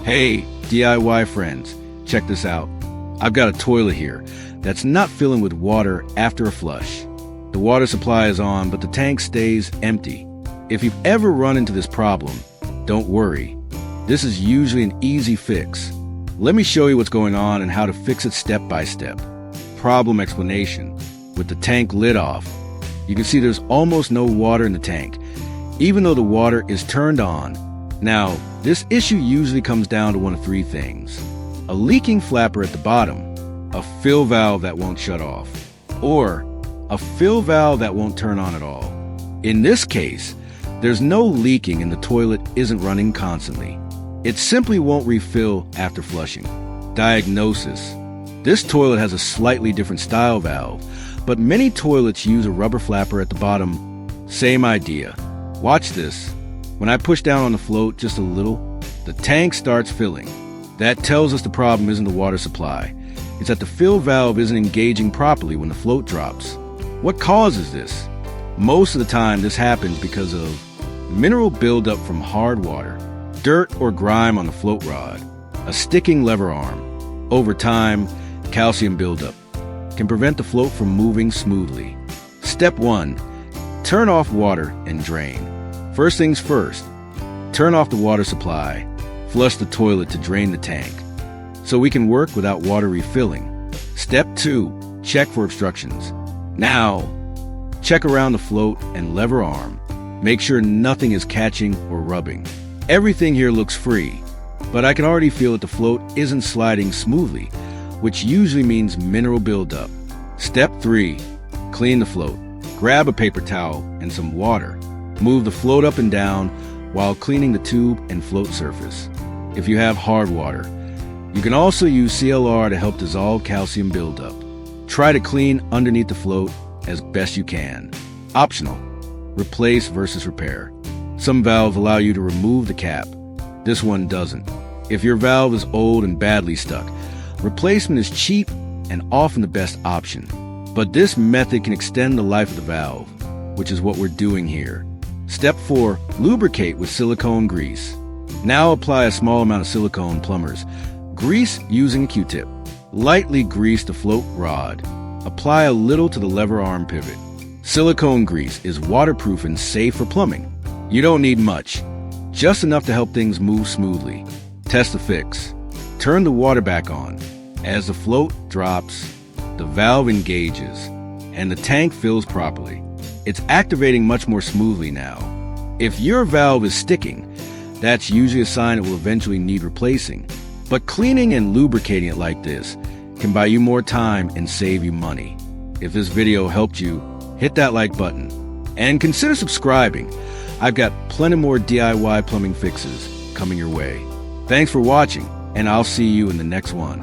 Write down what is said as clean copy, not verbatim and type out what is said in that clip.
Hey, DIY friends, check this out. I've got a toilet here that's not filling with water after a flush. The water supply is on, but the tank stays empty. If you've ever run into this problem, don't worry. This is usually an easy fix. Let me show you what's going on and how to fix it step by step. Problem explanation. With the tank lid off, you can see there's almost no water in the tank, even though the water is turned on. Now, this issue usually comes down to one of three things: a leaking flapper at the bottom, a fill valve that won't shut off, or a fill valve that won't turn on at all. In this case, there's no leaking and the toilet isn't running constantly. It simply won't refill after flushing. Diagnosis. This toilet has a slightly different style valve, but many toilets use a rubber flapper at the bottom. Same idea. Watch this. When I push down on the float just a little, the tank starts filling. That tells us the problem isn't the water supply. It's that the fill valve isn't engaging properly when the float drops. What causes this? Most of the time, this happens because of mineral buildup from hard water, dirt or grime on the float rod, a sticking lever arm. Over time, calcium buildup can prevent the float from moving smoothly. Step 1. Turn off water and drain. First things first, turn off the water supply. Flush the toilet to drain the tank, so we can work without water refilling. Step 2. Check for obstructions. Now, check around the float and lever arm. Make sure nothing is catching or rubbing. Everything here looks free, but I can already feel that the float isn't sliding smoothly, which usually means mineral buildup. Step 3. Clean the float. Grab a paper towel and some water. Move the float up and down while cleaning the tube and float surface. If you have hard water, you can also use CLR to help dissolve calcium buildup. Try to clean underneath the float as best you can. Optional. Replace versus repair. Some valves allow you to remove the cap. This one doesn't. If your valve is old and badly stuck, replacement is cheap and often the best option. But this method can extend the life of the valve, which is what we're doing here. Step 4. Lubricate with silicone grease. Now apply a small amount of silicone plumbers. Grease using a Q-tip. Lightly grease the float rod. Apply a little to the lever arm pivot. Silicone grease is waterproof and safe for plumbing. You don't need much, just enough to help things move smoothly. Test the fix. Turn the water back on. As the float drops, the valve engages, and the tank fills properly. It's activating much more smoothly now. If your valve is sticking, that's usually a sign it will eventually need replacing. But cleaning and lubricating it like this can buy you more time and save you money. If this video helped you, hit that like button and consider subscribing. I've got plenty more DIY plumbing fixes coming your way. Thanks for watching, and I'll see you in the next one.